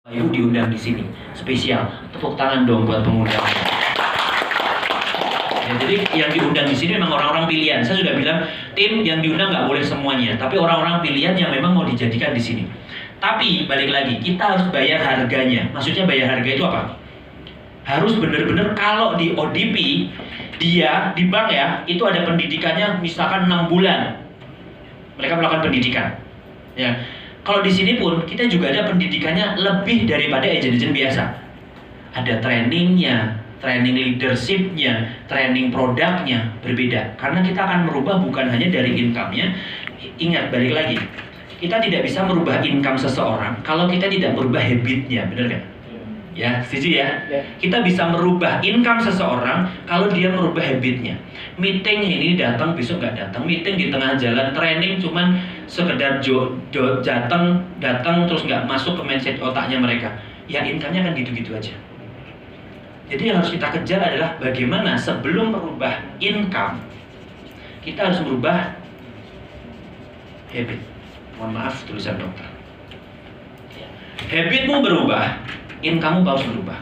Ibu diundang di sini, spesial. Tepuk tangan dong buat pengundang. Ya, jadi yang diundang di sini memang orang-orang pilihan. Saya sudah bilang tim yang diundang nggak boleh semuanya, tapi orang-orang pilihan yang memang mau dijadikan di sini. Tapi balik lagi, kita harus bayar harganya. Maksudnya bayar harga itu apa? Harus benar-benar kalau di ODP dia di bank ya, itu ada pendidikannya misalkan 6 bulan. Mereka melakukan pendidikan. Ya. Kalau di sini pun kita juga ada pendidikannya lebih daripada agen-agen biasa. Ada trainingnya, training leadershipnya, training produknya berbeda. Karena kita akan merubah bukan hanya dari income-nya. Ingat, balik lagi, kita tidak bisa merubah income seseorang kalau kita tidak merubah habitnya, benar kan? Ya, setuju ya? Kita bisa merubah income seseorang kalau dia merubah habitnya. Meeting ini datang, besok nggak datang. Meeting di tengah jalan, training cuman sekedar datang terus nggak masuk ke mindset otaknya mereka. Ya income-nya kan gitu-gitu aja. Jadi yang harus kita kejar adalah bagaimana sebelum merubah income, kita harus merubah habit. Mohon maaf tulisan dokter. Habitmu berubah, income-mu harus berubah.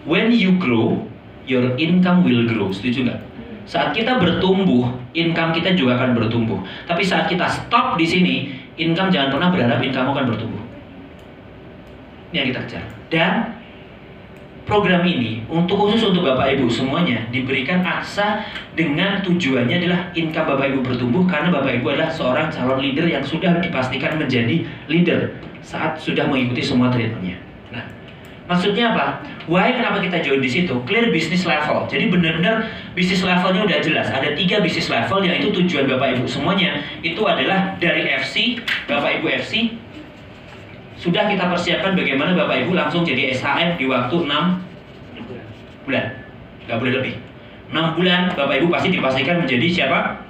When you grow, your income will grow. Setuju nggak? Saat kita bertumbuh, income kita juga akan bertumbuh. Tapi saat kita stop di sini, income jangan pernah berharap income akan bertumbuh. Ini yang kita kejar. Dan program ini khusus untuk Bapak Ibu semuanya diberikan aksa dengan tujuannya adalah income Bapak Ibu bertumbuh karena Bapak Ibu adalah seorang calon leader yang sudah dipastikan menjadi leader saat sudah mengikuti semua treatmentnya. Nah, maksudnya apa? Why kenapa kita join di situ? Clear business level. Jadi benar-benar bisnis levelnya udah jelas. Ada 3 bisnis level yang itu tujuan Bapak Ibu semuanya. Itu adalah dari FC, Bapak Ibu FC. Sudah kita persiapkan bagaimana Bapak Ibu langsung jadi SHM di waktu 6 bulan. Nggak boleh lebih. 6 bulan Bapak Ibu pasti dipastikan menjadi siapa?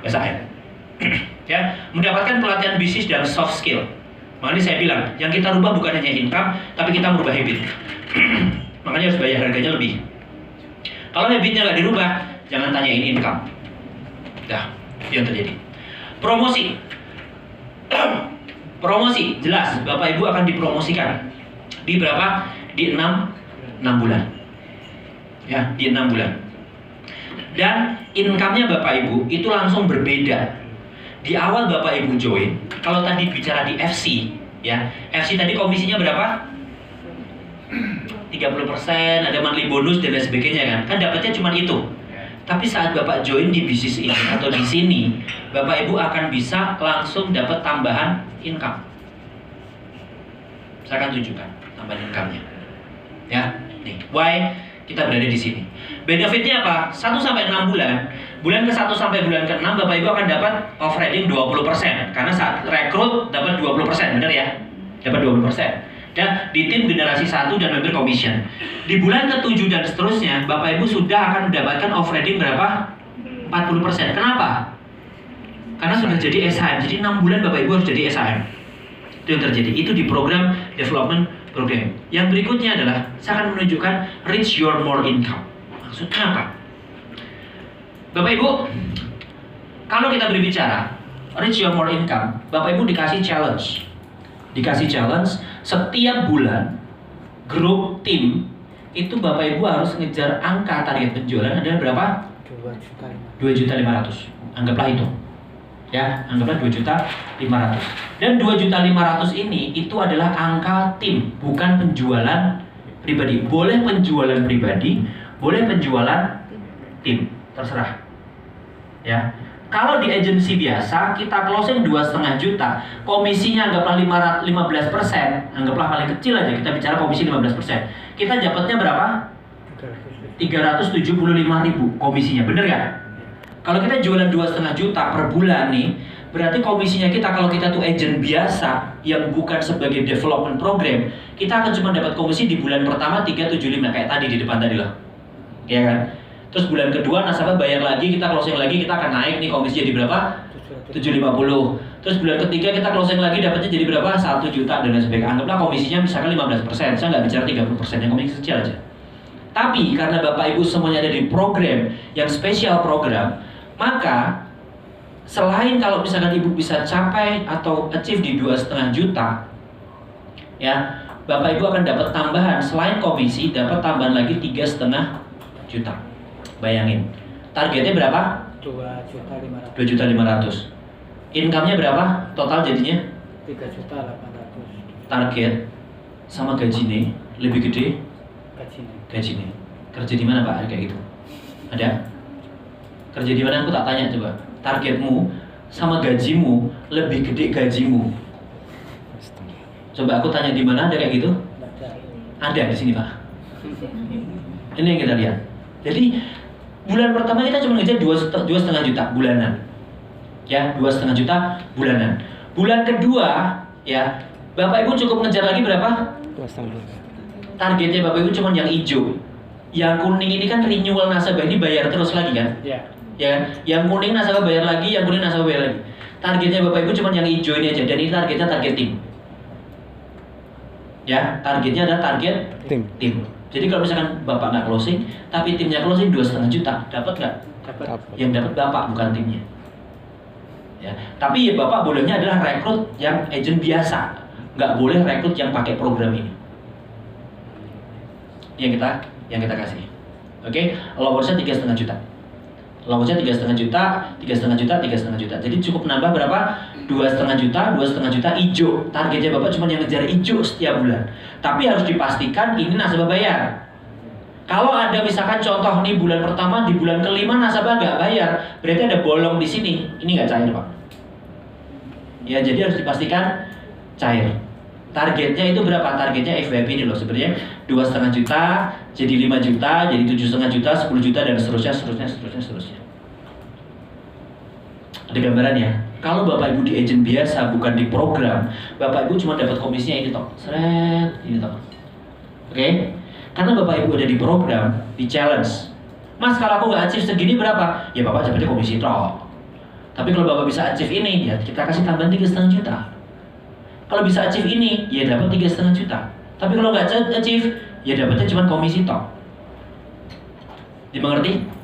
SHM. Ya, mendapatkan pelatihan bisnis dan soft skill. Makanya saya bilang, yang kita rubah bukan hanya income, tapi kita merubah habit. Makanya harus bayar harganya lebih. Kalau habitnya nggak dirubah, jangan tanyain income. Dah, yang terjadi. Promosi. Promosi, jelas. Bapak Ibu akan dipromosikan. Di berapa? Di 6 bulan. Ya, di 6 bulan. Dan income-nya Bapak Ibu itu langsung berbeda. Di awal Bapak Ibu join, kalau tadi bicara di FC, ya, FC tadi komisinya berapa? 30%, ada monthly bonus dan lain sebagainya kan? Kan dapatnya cuma itu. Tapi saat Bapak join di bisnis ini atau di sini, Bapak Ibu akan bisa langsung dapat tambahan income. Saya akan tunjukkan tambahan income-nya. Ya, nih, why kita berada di sini. Benefitnya apa? 1 sampai 6 bulan. Bulan ke-1 sampai bulan ke-6 Bapak Ibu akan dapat off-riding 20%. Karena saat rekrut dapat 20%, benar ya? Dapat 20%. Dan di tim generasi 1 dan member commission. Di bulan ke-7 dan seterusnya, Bapak Ibu sudah akan mendapatkan off-riding berapa? 40%. Kenapa? Karena sudah jadi SHM. Jadi 6 bulan Bapak Ibu harus jadi SHM. Itu yang terjadi. Itu di program development program. Yang berikutnya adalah saya akan menunjukkan reach your more income. Maksudnya apa? Bapak Ibu, kalau kita berbicara reach your more income, Bapak Ibu dikasih challenge. Dikasih challenge setiap bulan grup tim itu Bapak Ibu harus ngejar angka target penjualan adalah berapa? 2.500.000. Anggaplah itu. Ya, anggaplah 2.500.000. Dan 2.500.000 ini itu adalah angka tim, bukan penjualan pribadi. Boleh penjualan pribadi, boleh penjualan tim, terserah. Ya. Kalau di agensi biasa kita closing 2,5 juta, komisinya anggaplah 15%, anggaplah paling kecil aja kita bicara komisi 15%. Kita dapatnya berapa? 375.000 komisinya, bener nggak? Kalau kita jualan 2,5 juta per bulan nih, berarti komisinya kita kalau kita tuh agent biasa yang bukan sebagai development program, kita akan cuma dapat komisi di bulan pertama 375 kayak tadi di depan tadi loh. Ya kan? Terus bulan kedua nasabah bayar lagi, kita closing lagi, kita akan naik nih komisi jadi berapa? 750. Terus bulan ketiga kita closing lagi dapatnya jadi berapa? 1 juta dan lain sebagainya. Anggaplah komisinya misalkan 15%, saya nggak bicara 30%, yang komisi kecil aja. Tapi karena Bapak Ibu semuanya ada di program yang spesial program, maka selain kalau misalkan Ibu bisa capai atau achieve di 2,5 juta, ya, Bapak Ibu akan dapat tambahan, selain komisi dapat tambahan lagi 3,5 juta. Bayangin, targetnya berapa? 2.500.000. 2.500.000. Income-nya berapa total jadinya? 3.800.000. Target sama gajinya lebih gede gajinya. Kerja di mana Pak kayak gitu? Ada? Kerja di mana? Aku tak tanya coba. Targetmu sama gajimu lebih gede gajimu. Coba aku tanya di mana ada kayak gitu? Ada di sini Pak. Ini yang kita lihat. Jadi bulan pertama kita cuma ngejar 2,5 juta bulanan. Ya, 2,5 juta bulanan. Bulan kedua, ya, Bapak Ibu cukup ngejar lagi berapa? 2,5. Targetnya Bapak Ibu cuma yang hijau. Yang kuning ini kan renewal nasabah, ini bayar terus lagi kan? Iya. Ya kan? Yang kuning nasabah bayar lagi, yang kuning nasabah bayar lagi. Targetnya Bapak Ibu cuma yang hijau ini aja, dan ini targetnya target tim. Ya, targetnya adalah target tim. Jadi kalau misalkan Bapak nggak closing, tapi timnya closing 2,5 juta, dapat nggak? Dapat. Yang dapat Bapak bukan timnya. Ya, tapi ya Bapak bolehnya adalah rekrut yang agent biasa, nggak boleh rekrut yang pakai program ini. Yang kita kasih. Oke, allowance-nya 3,5 juta. Allowance-nya 3,5 juta, 3,5 juta, 3,5 juta. Jadi cukup nambah berapa? 2,5 juta, 2,5 juta hijau. Targetnya Bapak cuma yang ngejar hijau setiap bulan. Tapi harus dipastikan ini nasabah bayar. Kalau ada misalkan contoh nih bulan pertama, di bulan kelima nasabah nggak bayar, berarti ada bolong di sini. Ini nggak cair Pak. Ya, jadi harus dipastikan cair. Targetnya itu berapa? Targetnya FYP ini loh sebenarnya 2,5 juta, jadi 5 juta, jadi 7,5 juta, 10 juta dan seterusnya. Ada gambarannya. Kalau Bapak Ibu di agent biasa bukan di program, Bapak Ibu cuma dapat komisinya ini toh, seret ini toh. Oke? Karena Bapak Ibu ada di program, di challenge. Mas kalau aku nggak achieve segini berapa? Ya Bapak dapatnya komisi toh. Tapi kalau Bapak bisa achieve ini, ya kita kasih tambahan 3,5 juta. Kalau bisa achieve ini, ya dapat 3,5 juta. Tapi kalau nggak achieve, ya dapatnya cuma komisi toh. Dimengerti?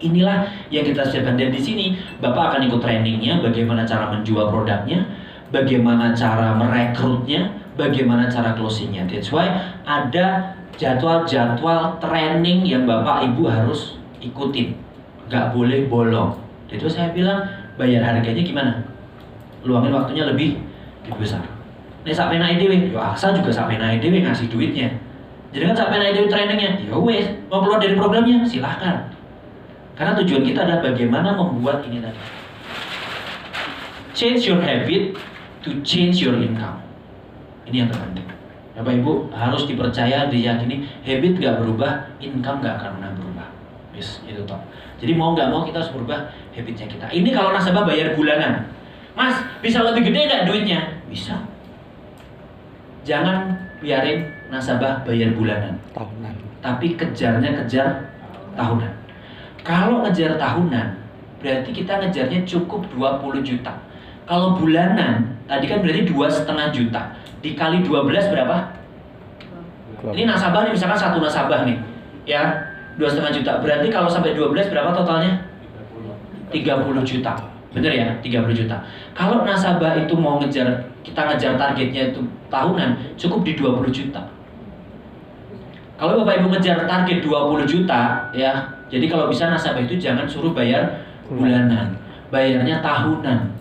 Inilah yang kita siapkan, dan di sini Bapak akan ikut trainingnya, bagaimana cara menjual produknya, bagaimana cara merekrutnya, bagaimana cara closingnya. That's why ada jadwal-jadwal training yang Bapak Ibu harus ikutin, nggak boleh bolong. Jadi saya bilang bayar harganya gimana? Luangin waktunya lebih besar. Nek sak penake dhewe, yo aksa juga sak penake dhewe ngasih duitnya. Jadi kan sak penake dhewe trainingnya, ya wes, mau keluar dari programnya silahkan. Karena tujuan kita adalah bagaimana membuat ini tadi. Change your habit to change your income. Ini yang terpenting. Bapak Ibu harus dipercaya, diyakini, habit gak berubah, income gak akan pernah berubah. Yes, itu toh. Jadi mau nggak mau kita harus berubah habitnya kita. Ini kalau nasabah bayar bulanan. Mas, bisa lebih gede nggak duitnya? Bisa. Jangan biarin nasabah bayar bulanan. Tahunan. Tapi kejar tahunan. Kalau ngejar tahunan, berarti kita ngejarnya cukup 20 juta. Kalau bulanan, tadi kan berarti 2,5 juta. Dikali 12 berapa? Ini nasabah nih, misalkan satu nasabah nih, ya 2,5 juta. Berarti kalau sampai 12 berapa totalnya? 30 juta. Bener ya? 30 juta. Kalau nasabah itu mau kita ngejar targetnya itu tahunan, cukup di 20 juta. Kalau Bapak Ibu ngejar target 20 juta, ya, jadi kalau bisa nasabah itu jangan suruh bayar bulanan, bayarnya tahunan.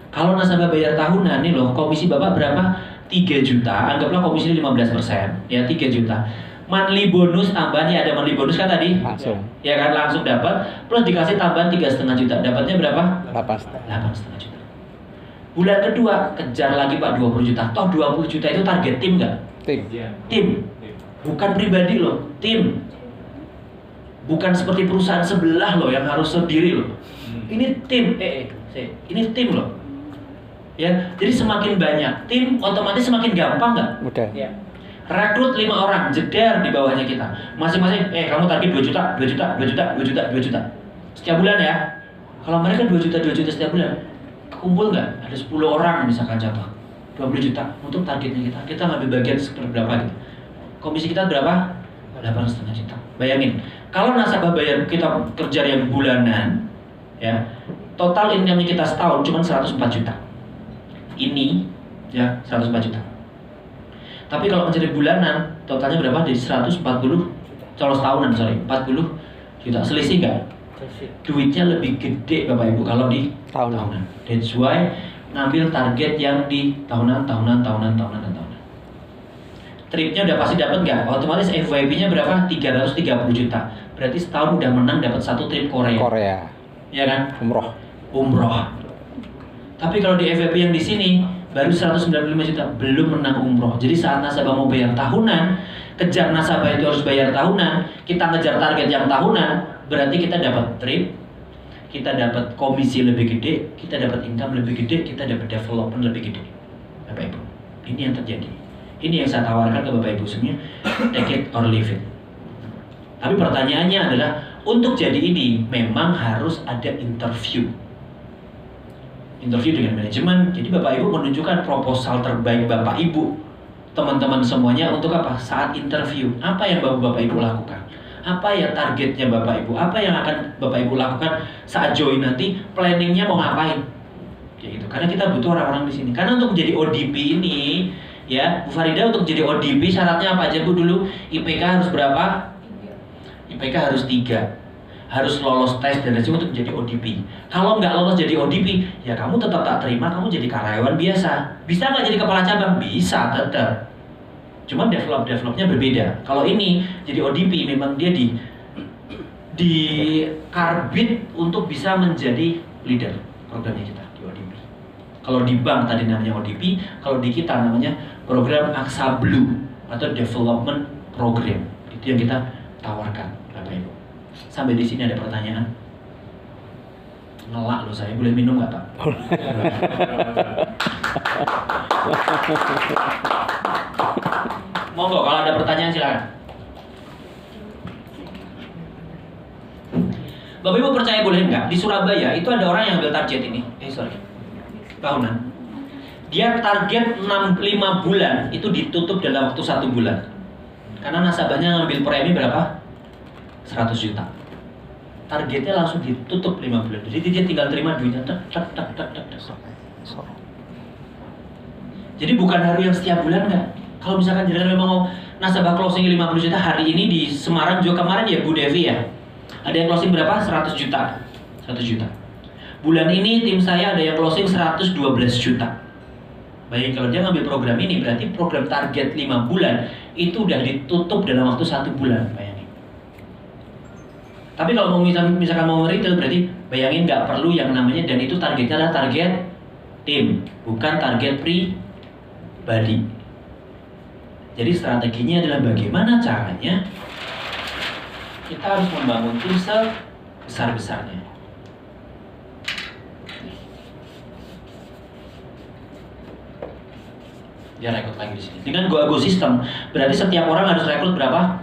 Kalau nasabah bayar tahunan, nih loh, komisi Bapak berapa? 3 juta, anggaplah komisi 15%, ya 3 juta. Monthly bonus tambahannya, ada monthly bonus kan tadi? Langsung. Ya kan, langsung dapat, plus dikasih tambahan 3,5 juta. Dapatnya berapa? 8,5 juta. Bulan kedua kejar lagi Pak 20 juta. Toh 20 juta itu target tim nggak? Tim. Bukan pribadi loh, tim. Bukan seperti perusahaan sebelah loh yang harus sendiri loh. Ini tim, ini tim loh. Ya, jadi semakin banyak tim, otomatis semakin gampang nggak? Mudah. Ya. Rekrut 5 orang, jeder di bawahnya kita. Masing-masing, kamu target 2 juta, 2 juta, 2 juta, 2 juta, 2 juta. Setiap bulan ya. Kalau mereka 2 juta setiap bulan, kumpul nggak? Ada 10 orang misalkan contoh. 20 juta untuk targetnya kita. Kita ngambil bagian seberapa gitu. Komisi kita berapa? 8,5 juta. Bayangin, kalau nasabah bayar kita kerja yang bulanan, ya, total income kita setahun cuma 104 juta. Ini, ya, 104 juta. Tapi kalau mencari bulanan, totalnya berapa? Jadi 140, kalau tahunan 40 juta. Selisih nggak? Duitnya lebih gede Bapak Ibu kalau di tahunan. That's why ngambil target yang di tahunan. Tripnya udah pasti dapat nggak? Otomatis FYP-nya berapa? 330 juta. Berarti setahun udah menang dapat satu trip Korea. Ya kan? Umroh. Tapi kalau di FYP yang di sini baru 195 juta, belum menang umroh. Jadi saat nasabah mau bayar tahunan, kejar nasabah itu harus bayar tahunan, kita ngejar target yang tahunan, berarti kita dapat trip, kita dapat komisi lebih gede, kita dapat income lebih gede, kita dapat development lebih gede. Bapak Ibu, ini yang terjadi. Ini yang saya tawarkan ke Bapak Ibu semuanya, take it or leave it. Tapi pertanyaannya adalah, untuk jadi ini memang harus ada interview dengan manajemen. Jadi Bapak Ibu menunjukkan proposal terbaik Bapak Ibu, teman-teman semuanya, untuk apa? Saat interview, apa yang Bapak Ibu lakukan? Apa yang targetnya Bapak Ibu? Apa yang akan Bapak Ibu lakukan saat join nanti? Planningnya mau ngapain? Kayak gitu. Karena kita butuh orang-orang di sini. Karena untuk menjadi ODP ini, ya Bu Farida, untuk jadi ODP syaratnya apa aja Bu dulu? IPK harus berapa? IPK harus 3. Harus lolos tes dan lain untuk menjadi ODP. Kalau nggak lolos jadi ODP, ya kamu tetap tak terima, kamu jadi karyawan biasa. Bisa nggak jadi kepala cabang? Bisa tetap. Cuma developnya berbeda. Kalau ini jadi ODP, memang dia di karbit untuk bisa menjadi leader programnya kita di ODP. Kalau di bank tadi namanya ODP, kalau di kita namanya program Aksa Blue atau Development Program. Itu yang kita tawarkan, Bapak Ibu. Sampai di sini ada pertanyaan? Ngelak loh saya, boleh minum nggak Pak? Monggo, kalau ada pertanyaan silakan. Bapak Ibu percaya boleh nggak? Di Surabaya itu ada orang yang ambil target ini. Tahunan. Dia target 5 bulan itu ditutup dalam waktu 1 bulan. Karena nasabahnya ngambil premi berapa? 100 juta. Targetnya langsung ditutup 5 bulan. Jadi dia tinggal terima duitnya. Jadi bukan hari yang setiap bulan nggak. Kalau misalkan jenengan memang mau nasabah closing 50 juta hari ini di Semarang juga kemarin ya Bu Devi ya. Ada yang closing berapa? 100 juta. 100 juta. Bulan ini tim saya ada yang closing 112 juta. Baik, kalau dia ngambil program ini berarti program target 5 bulan itu udah ditutup dalam waktu 1 bulan. Bayangin. Tapi kalau mau misalkan mau retail berarti bayangin nggak perlu yang namanya, dan itu targetnya adalah target tim, bukan target pribadi. Jadi strateginya adalah bagaimana caranya kita harus membangun tim sebesar-besarnya. Dia rekrut lagi di sini. Dengan Go System berarti setiap orang harus rekrut berapa?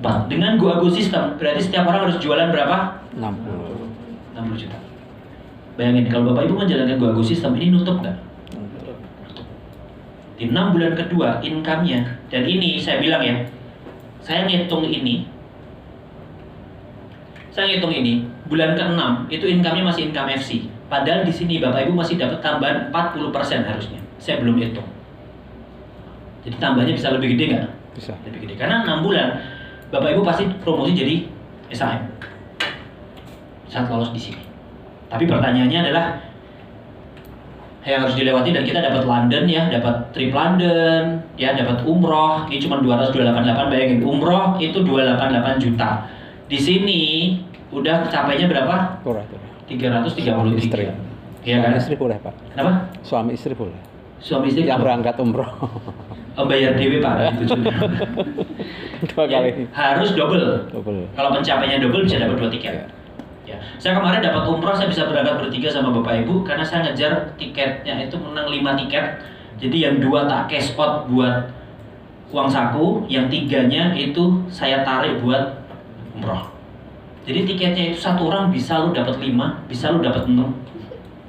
4. Dengan Go System berarti setiap orang harus jualan berapa? 60 juta. Bayangin kalau Bapak Ibu menjalankan Go System ini nutup nggak? Di 6 bulan kedua income-nya, dan ini saya bilang ya, saya ngitung ini bulan ke-6 itu income-nya masih income FC. Padahal di sini Bapak Ibu masih dapat tambahan 40% harusnya. Saya belum hitung. Jadi tambahnya bisa lebih gede nggak? Bisa. Lebih gede. Karena 6 bulan Bapak Ibu pasti promosi jadi SAM saat lolos di sini. Tapi pertanyaannya adalah yang harus dilewati, dan kita dapat London ya, dapat trip London, ya dapat umroh. Ini cuma 288, bayangin umroh itu 288 juta. Di sini udah capainya berapa? Kurang. 333. Ya kan? Suami istri boleh Pak. Kenapa? Suami istri boleh. Suami istri yang berangkat umroh. Bayar DP Pak, itu juga. 2 kali. Harus double. Kalau pencapaiannya double bisa dapat 2 tiket. Ya. Saya kemarin dapat umroh, saya bisa berangkat bertiga sama Bapak Ibu karena saya ngejar tiketnya itu menang 5 tiket. Jadi yang 2 tak cash out buat uang saku, yang 3-nya itu saya tarik buat umroh. Jadi tiketnya itu 1 orang bisa lu dapat 5, bisa lu dapat 6.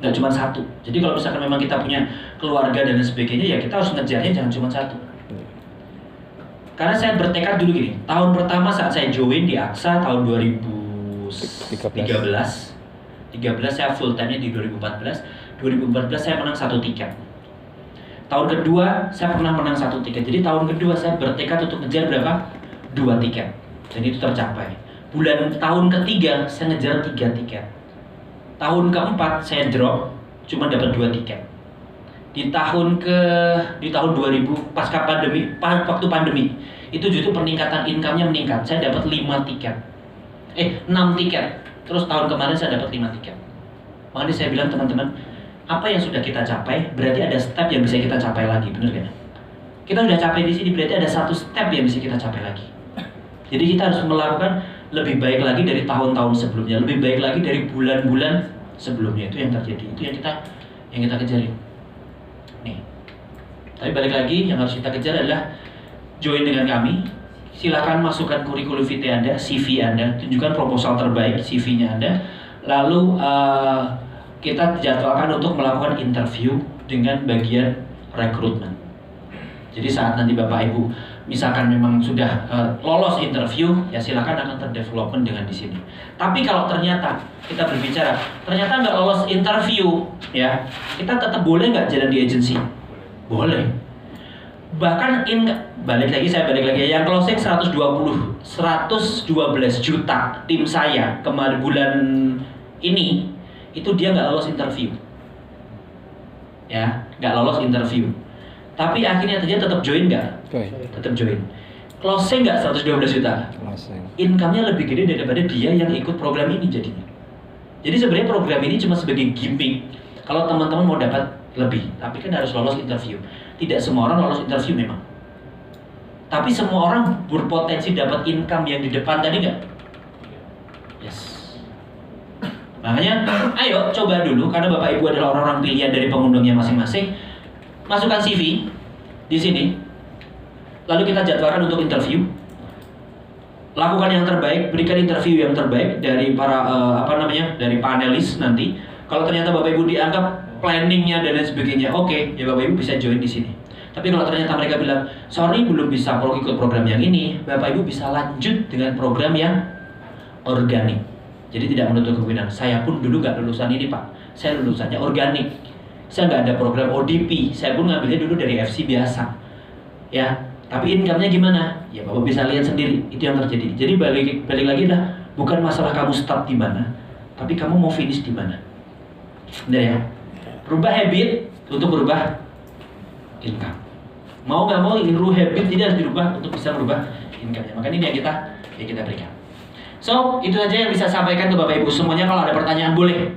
Nggak cuma 1. Jadi kalau misalkan memang kita punya keluarga dan sebagainya, ya kita harus ngejarnya jangan cuma 1. Karena saya bertekad dulu gini, tahun pertama saat saya join di Aksa tahun 2013 saya full time-nya di 2014 saya menang 1 tiket. Tahun kedua saya pernah menang 1 tiket. Jadi tahun kedua saya bertekad untuk ngejar berapa? 2 tiket. Dan itu tercapai. Tahun ketiga saya ngejar 3 tiket. Tahun keempat saya drop, cuma dapat 2 tiket. Di tahun 2000 pasca pandemi, waktu pandemi, itu justru peningkatan income-nya meningkat. Saya dapat 6 tiket. Terus tahun kemarin saya dapat 5 tiket. Makanya saya bilang teman-teman, apa yang sudah kita capai, berarti ada step yang bisa kita capai lagi, benar kan? Kita sudah capai di sini, berarti ada 1 step yang bisa kita capai lagi. Jadi kita harus melakukan lebih baik lagi dari tahun-tahun sebelumnya, lebih baik lagi dari bulan-bulan sebelumnya. Itu yang terjadi, itu yang kita kejarin. Nih. Tapi balik lagi, yang harus kita kejar adalah join dengan kami. Silakan masukkan kurikulum vitae Anda, CV Anda, tunjukkan proposal terbaik CV-nya Anda. Lalu kita jadwalkan untuk melakukan interview dengan bagian rekrutmen. Jadi saat nanti Bapak Ibu misalkan memang sudah lolos interview, ya silakan akan terdevelopment dengan di sini. Tapi kalau ternyata kita berbicara, ternyata nggak lolos interview, ya kita tetap boleh nggak jalan di agency? Boleh. Bahkan balik lagi yang closing 112 juta tim saya kemarin bulan ini itu dia nggak lolos interview, ya nggak lolos interview. Tapi akhirnya dia tetap join nggak? Tetap join. Closing nggak 112 juta? Income-nya lebih gede daripada dia yang ikut program ini jadinya. Jadi sebenarnya program ini cuma sebagai gimmick. Kalau teman-teman mau dapat lebih, tapi kan harus lolos interview. Tidak semua orang lolos interview memang. Tapi semua orang berpotensi dapat income yang di depan tadi nggak? Yes. Makanya, ayo coba dulu, karena Bapak Ibu adalah orang-orang pilihan dari pengundangnya masing-masing. Masukkan CV di sini. Lalu kita jadwalkan untuk interview. Lakukan yang terbaik, berikan interview yang terbaik dari para dari panelis nanti. Kalau ternyata Bapak Ibu dianggap planningnya dan lain sebagainya, oke, ya Bapak Ibu bisa join di sini. Tapi kalau ternyata mereka bilang, sorry belum bisa ikut program yang ini, Bapak Ibu bisa lanjut dengan program yang organik. Jadi tidak menutup kemungkinan. Saya pun dulu nggak lulusan ini Pak, saya lulusannya organik. Saya nggak ada program ODP, saya pun ngambilnya dulu dari FC biasa. Ya, tapi income-nya gimana? Ya Bapak bisa lihat sendiri, itu yang terjadi. Jadi balik lagi lah, bukan masalah kamu start di mana, tapi kamu mau finish di mana. Benar ya? Rubah habit untuk berubah income. Mau nggak mau ini habit tidak harus dirubah untuk bisa merubah income-nya. Makanya ini yang kita berikan. So, itu saja yang bisa sampaikan ke Bapak Ibu semuanya. Kalau ada pertanyaan boleh.